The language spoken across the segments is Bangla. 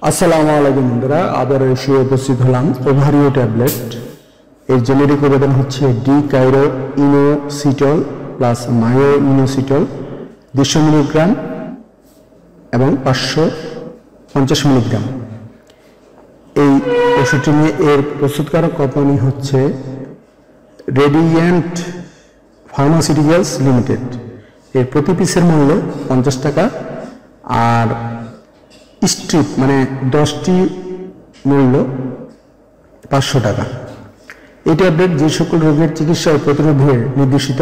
আসসালামু আলাইকুম বন্ধুরা, আবার এসে উপস্থিত হলাম ওভারিও ট্যাবলেট। এর জেনেরিক উপাদান হচ্ছে D chiro inositol plus myo inositol 200 milligram এবং 550 মিলিগ্রাম। এই ওষুধটি নিয়ে এর প্রস্তুতকারক কোম্পানি হচ্ছে রেডিয়েন্ট ফার্মাসিউটিক্যালস লিমিটেড। এর প্রতি পিসের মূল্য 50 টাকা, আর স্ট্রিপ মানে 10টি মূল্য 500 টাকা। এই ট্যাবলেট যে সকল রোগের চিকিৎসা ও প্রতিরোধে নির্দেশিত।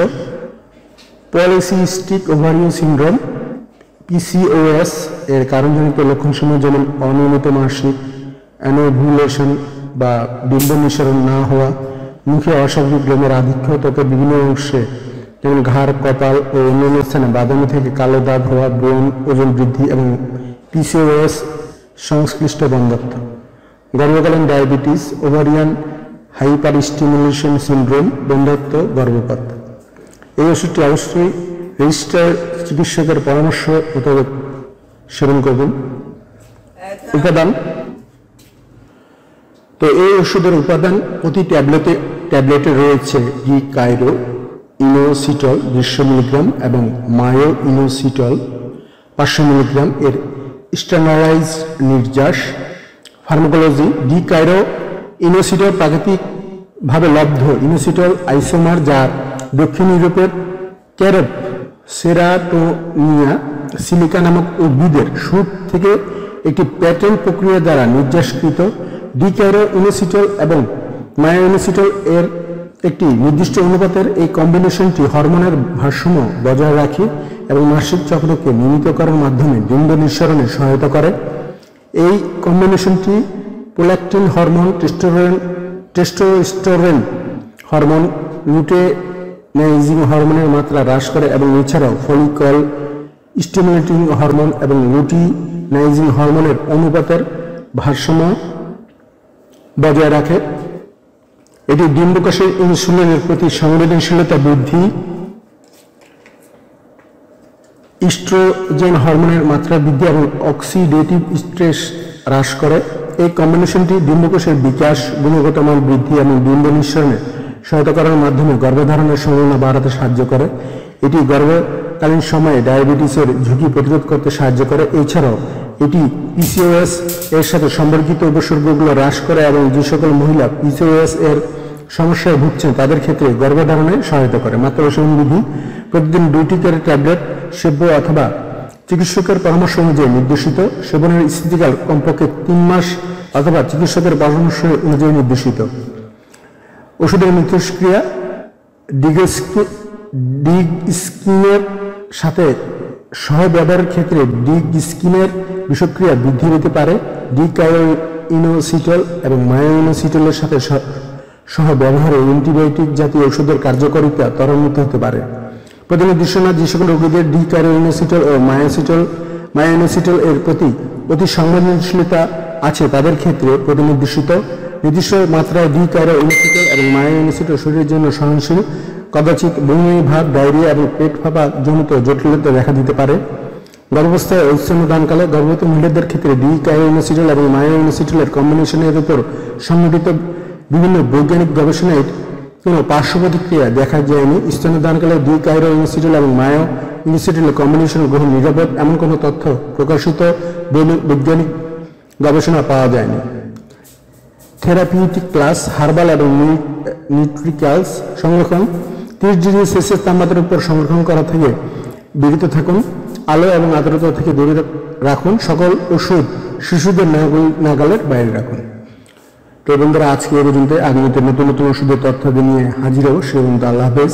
পলিসিস্টিক ওভারিও সিনড্রোম পিসিওএস এর কারণজনিত লক্ষণসমূহ যেমন অনিয়মিত মাসিক, অ্যানোভুলেশন বা ডিম্ব নিঃসরণ না হওয়া, মুখে অস্বাভাবিক লোমের আধিক্য, ত্বকের বিভিন্ন অংশে যেমন ঘাড়, কপাল ও অন্যান্য স্থানে বাদামি থেকে কালো দাগ হওয়া, ব্রণ, ওজন বৃদ্ধি এবং পিসিওএস সংশ্লিষ্ট বন্ধ্যত্ব, গর্ভকালীন diabetes, ovarian hyperstimulation syndrome, বন্ধ্যত্ব, গর্ভপাত। এই ওষুধটি অবশ্যই রেজিস্টার্ড চিকিৎসকের পরামর্শ মোতাবেক সেবন করবেন। উপাদান, তো এই ওষুধের উপাদান প্রতি ট্যাবলেটে রয়েছে ডি কাইরো ইনোসিটল 200 মিলিগ্রাম এবং মায়ো ইনোসিটল 500 মিলিগ্রাম এর স্ট্যান্ডার্ডাইজ নির্যাস। ফার্মাকোলজি, ডি কাইরো ইনোসিটল প্রাকৃতিকভাবে লব্ধ ইনোসিটল আইসোমার, যা দক্ষিণ ইউরোপের ক্যারব সেরাটোনিয়া সিলিকা নামক উদ্ভিদের শুট থেকে একটি প্যাটেন্ট প্রক্রিয়া দ্বারা নির্যাসকৃত। ডি কাইরো ইনোসিটল এবং মায়ো ইনোসিটল এর একটি নির্দিষ্ট অনুপাতের এই কম্বিনেশনটি হরমোনের ভারসাম্য বজায় রাখে এবং মাসিক চক্রকে নিয়মিত করার মাধ্যমে ডিম্ব নিঃসরণে সহায়তা করে। এই কম্বিনেশনটি প্রোল্যাক্টিন হরমোন, টেস্টোস্টেরন হরমোন, লুটেনাইজিং হরমোনের মাত্রা হ্রাস করে এবং এছাড়াও ফলিকল স্টিমুলেটিং হরমোন এবং লুটিনাইজিং হরমোনের অনুপাতের ভারসাম্য বজায় রাখে। এটি ডিম্বকোষের ইনসুলিনের প্রতি সংবেদনশীলতা বৃদ্ধি, ইস্ট্রোজেন হরমোনের মাত্রা বৃদ্ধি এবং অক্সিডেটিভ স্ট্রেস হ্রাস করে। এই কম্বিনেশনটি ডিম্বকোষের বিকাশ, গুণগত মান বৃদ্ধি এবং ডিম্ব নিঃসরণে সহায়তা করার মাধ্যমে গর্ভধারণের সম্ভাবনা বাড়াতে সাহায্য করে। এটি গর্ভকালীন সময়ে ডায়াবেটিসের ঝুঁকি প্রতিরোধ করতে সাহায্য করে। এছাড়াও এটি পিসিওএস এর সাথে সম্পর্কিত উপসর্গগুলো হ্রাস করে এবং যে সকল মহিলা পিসিওএস এর সমস্যায় ভুগছেন তাদের ক্ষেত্রে গর্ভধারণে সহায়তা করে। মাত্রা সেবন বিধি, প্রতিদিন 2টি করে ট্যাবলেট সেব্য অথবা চিকিৎসকের পরামর্শ অনুযায়ী নির্দেশিত। সেবনের স্থিতিকাল কমপক্ষে 3 মাস অথবা চিকিৎসকের পরামর্শ অনুযায়ী নির্দেশিত। ওষুধের মিথস্ক্রিয়া, ডিগ স্কিনের সাথে সহ ব্যবহারের ক্ষেত্রে ডিগ স্কিনের বিষক্রিয়া বৃদ্ধি পেতে পারে। ডি কাইরো ইনোসিটল এবং মায়ো ইনোসিটলের সাথে সহ ব্যবহারে অ্যান্টিবায়োটিক জাতীয় ওষুধের কার্যকারিতা ত্বরান্বিত হতে পারে। প্রতিনির্দেশনা, যে সকল রোগীদের ডি কাইরো ইনোসিটল ও মায়ো ইনোসিটল এর প্রতি অতি সংবেদনশীলতা আছে তাদের ক্ষেত্রে প্রতিনির্দেশিত। নির্দিষ্ট মাত্রায় ডি কাইরো ইনোসিটল এবং মায়ো ইনোসিটল শরীরের জন্য সহনশীল। কদাচিৎ বমি ভাব, ডায়রিয়া এবং পেট ফাঁপা জনিত জটিলতা দেখা দিতে পারে। গর্ভাবস্থায় ও স্তন্যদানকালে গর্ভবতী মহিলাদের ক্ষেত্রে ডি কাইরো ইনোসিটল এবং মায়ো ইনোসিটলের কম্বিনেশনের উপর সংঘটিত বিভিন্ন বৈজ্ঞানিক গবেষণায় কোনো পার্শ্ব প্রতিক্রিয়া দেখা যায়নি। স্তন্যদানকালে ডি কাইরো ইনোসিটল এবং মায়ো ইনোসিটলের কম্বিনেশন গ্রহণ নিরাপদ এমন কোনো তথ্য প্রকাশিত বৈজ্ঞানিক গবেষণা পাওয়া যায়নি। থেরাপিউটিক ক্লাস, হার্বাল এবং নিউট্রিক্যালস সংরক্ষণ, 30 ডিগ্রি সেলসিয়াস তাপমাত্রার উপর সংরক্ষণ করা থেকে বিরত থাকুন। আলো এবং আর্দ্রতা থেকে দূরে রাখুন। সকল ওষুধ শিশুদের নাগালের বাইরে রাখুন। তো বন্ধুরা, আজকে এই পর্যন্ত। আগামীতে নতুন নতুন ওষুধের তথ্য নিয়ে হাজির হব। সে পর্যন্ত আল্লাহ হাফেজ।